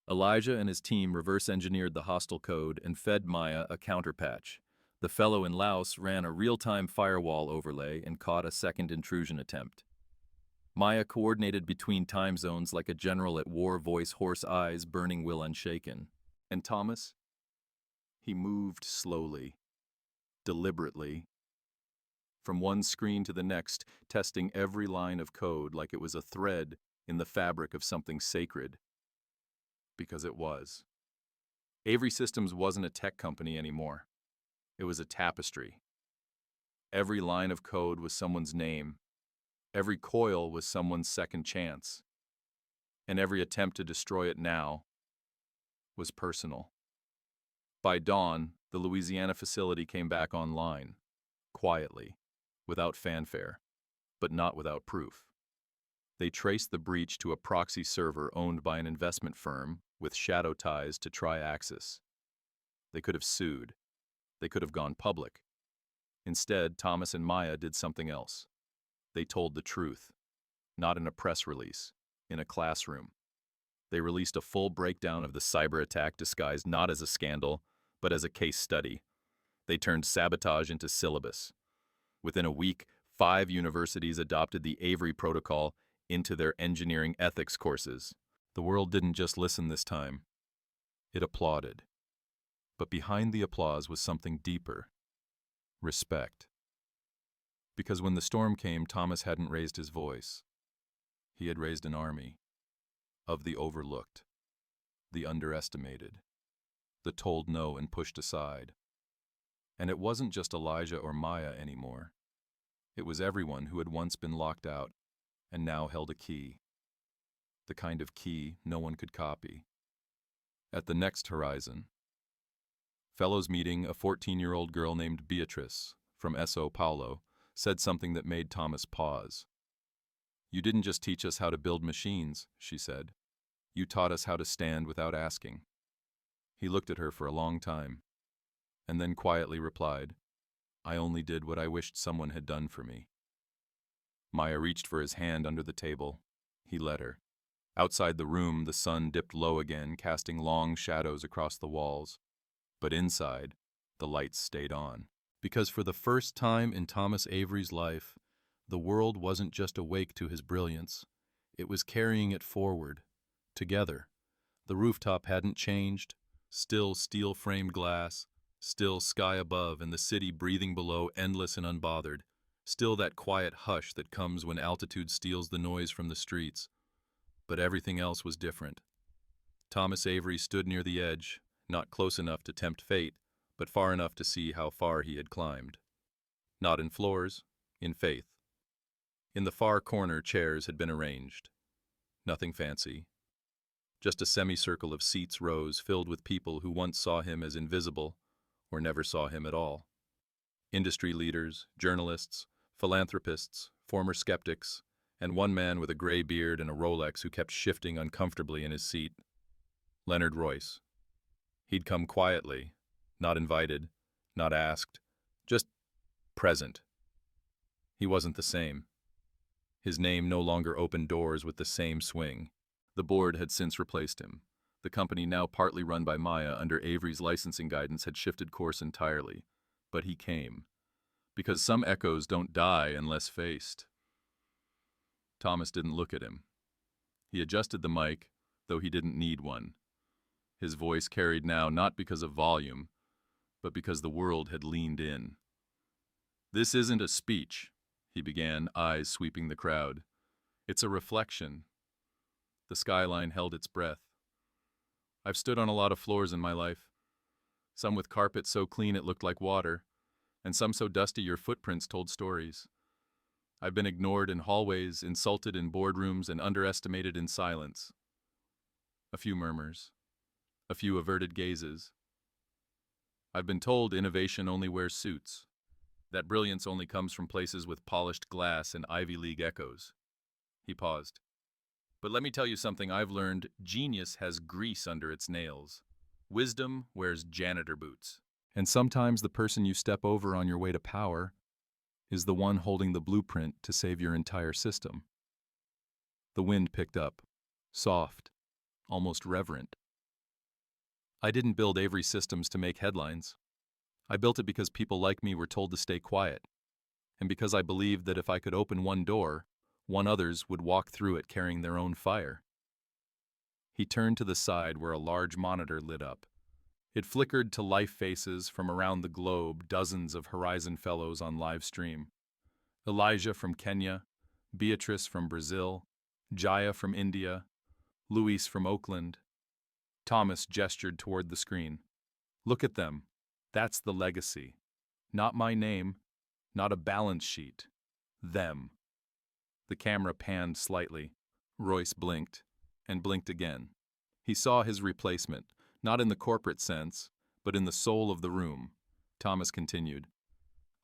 Elijah and his team reverse-engineered the hostile code and fed Maya a counterpatch. The fellow in Laos ran a real-time firewall overlay and caught a second intrusion attempt. Maya coordinated between time zones like a general at war, voice hoarse, eyes burning, will unshaken. And Thomas? He moved slowly, deliberately, from one screen to the next, testing every line of code like it was a thread in the fabric of something sacred. Because it was. Avery Systems wasn't a tech company anymore. It was a tapestry. Every line of code was someone's name. Every coil was someone's second chance. And every attempt to destroy it now was personal. By dawn, the Louisiana facility came back online, quietly, without fanfare, but not without proof. They traced the breach to a proxy server owned by an investment firm with shadow ties to Triaxis. They could have sued. They could have gone public. Instead, Thomas and Maya did something else. They told the truth, not in a press release, in a classroom. They released a full breakdown of the cyber attack disguised not as a scandal, but as a case study. They turned sabotage into syllabus. Within a week, 5 universities adopted the Avery Protocol into their engineering ethics courses. The world didn't just listen this time. It applauded. But behind the applause was something deeper. Respect. Because when the storm came, Thomas hadn't raised his voice. He had raised an army. Of the overlooked. The underestimated. The told no and pushed aside. And it wasn't just Elijah or Maya anymore. It was everyone who had once been locked out and now held a key. The kind of key no one could copy. At the next horizon, fellows meeting, a 14-year-old girl named Beatrice from Sao Paulo said something that made Thomas pause. "You didn't just teach us how to build machines," she said. "You taught us how to stand without asking." He looked at her for a long time, and then quietly replied, "I only did what I wished someone had done for me." Maya reached for his hand under the table. He let her. Outside the room, the sun dipped low again, casting long shadows across the walls. But inside, the lights stayed on. Because for the first time in Thomas Avery's life, the world wasn't just awake to his brilliance. It was carrying it forward, together. The rooftop hadn't changed, still steel-framed glass, still sky above and the city breathing below, endless and unbothered, still that quiet hush that comes when altitude steals the noise from the streets. But everything else was different. Thomas Avery stood near the edge, not close enough to tempt fate, but far enough to see how far he had climbed. Not in floors, in faith. In the far corner, chairs had been arranged. Nothing fancy. Just a semicircle of seats rows filled with people who once saw him as invisible, or never saw him at all. Industry leaders, journalists, philanthropists, former skeptics, and one man with a gray beard and a Rolex who kept shifting uncomfortably in his seat. Leonard Royce. He'd come quietly, not invited, not asked, just present. He wasn't the same. His name no longer opened doors with the same swing. The board had since replaced him. The company, now partly run by Maya under Avery's licensing guidance, had shifted course entirely. But he came. Because some echoes don't die unless faced. Thomas didn't look at him. He adjusted the mic, though he didn't need one. His voice carried now not because of volume, but because the world had leaned in. "This isn't a speech," he began, eyes sweeping the crowd. "It's a reflection." The skyline held its breath. "I've stood on a lot of floors in my life. Some with carpet so clean it looked like water, and some so dusty your footprints told stories. I've been ignored in hallways, insulted in boardrooms, and underestimated in silence." A few murmurs. A few averted gazes. "I've been told innovation only wears suits, that brilliance only comes from places with polished glass and Ivy League echoes." He paused. "But let me tell you something I've learned. Genius has grease under its nails. Wisdom wears janitor boots. And sometimes the person you step over on your way to power is the one holding the blueprint to save your entire system." The wind picked up, soft, almost reverent. "I didn't build Avery Systems to make headlines. I built it because people like me were told to stay quiet, and because I believed that if I could open one door, one others would walk through it carrying their own fire." He turned to the side where a large monitor lit up. It flickered to life faces from around the globe, dozens of Horizon Fellows on live stream. Elijah from Kenya, Beatrice from Brazil, Jaya from India, Luis from Oakland. Thomas gestured toward the screen. "Look at them. That's the legacy. Not my name, not a balance sheet. Them." The camera panned slightly. Royce blinked, and blinked again. He saw his replacement, not in the corporate sense, but in the soul of the room. Thomas continued,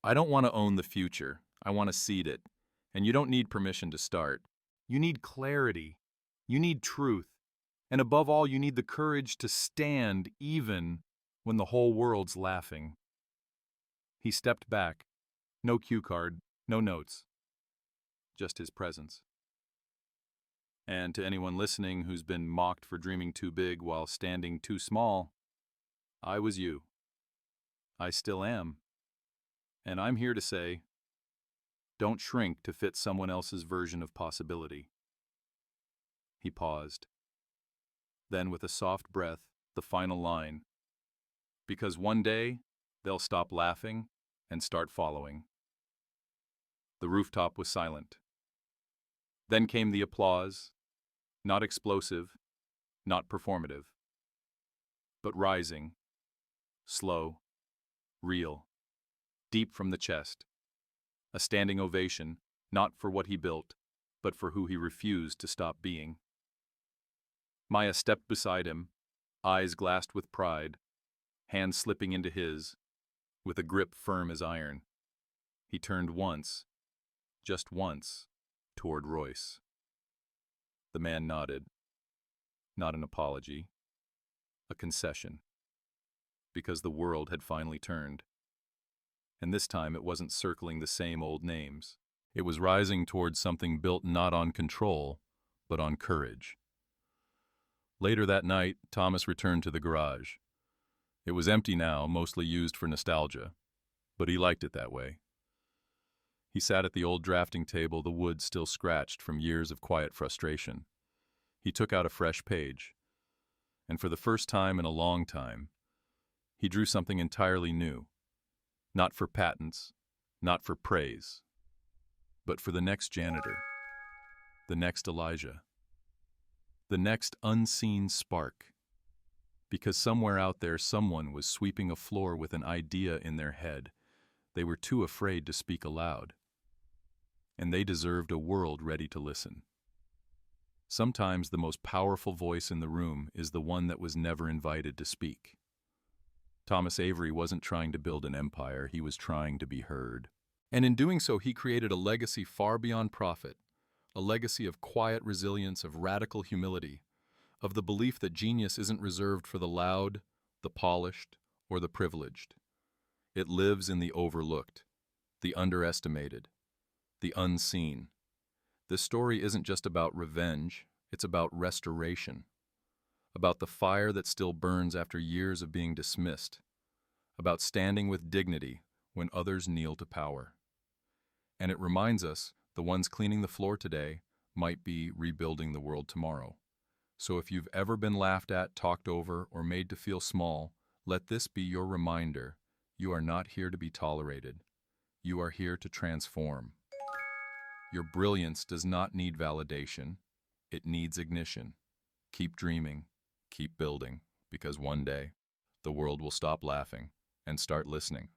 "I don't want to own the future. I want to seed it. And you don't need permission to start. You need clarity. You need truth. And above all, you need the courage to stand even when the whole world's laughing." He stepped back. No cue card, no notes. Just his presence. And to anyone listening who's been mocked for dreaming too big while standing too small, I was you. I still am. And I'm here to say, don't shrink to fit someone else's version of possibility. He paused. Then with a soft breath, the final line. Because one day, they'll stop laughing and start following. The rooftop was silent. Then came the applause, not explosive, not performative, but rising, slow, real, deep from the chest. A standing ovation, not for what he built, but for who he refused to stop being. Maya stepped beside him, eyes glassed with pride, hands slipping into his, with a grip firm as iron. He turned once, just once, toward Royce. The man nodded. Not an apology, a concession. Because the world had finally turned. And this time it wasn't circling the same old names. It was rising towards something built not on control, but on courage. Later that night, Thomas returned to the garage. It was empty now, mostly used for nostalgia, but he liked it that way. He sat at the old drafting table, the wood still scratched from years of quiet frustration. He took out a fresh page, and for the first time in a long time, he drew something entirely new. Not for patents, not for praise, but for the next janitor, the next Elijah, the next unseen spark. Because somewhere out there someone was sweeping a floor with an idea in their head. They were too afraid to speak aloud. And they deserved a world ready to listen. Sometimes the most powerful voice in the room is the one that was never invited to speak. Thomas Avery wasn't trying to build an empire, he was trying to be heard. And in doing so, he created a legacy far beyond profit, a legacy of quiet resilience, of radical humility, of the belief that genius isn't reserved for the loud, the polished, or the privileged. It lives in the overlooked, the underestimated, the unseen. This story isn't just about revenge, it's about restoration, about the fire that still burns after years of being dismissed, about standing with dignity when others kneel to power. And it reminds us, the ones cleaning the floor today might be rebuilding the world tomorrow. So if you've ever been laughed at, talked over, or made to feel small, let this be your reminder. You are not here to be tolerated. You are here to transform. Your brilliance does not need validation. It needs ignition. Keep dreaming, keep building, because one day, the world will stop laughing and start listening.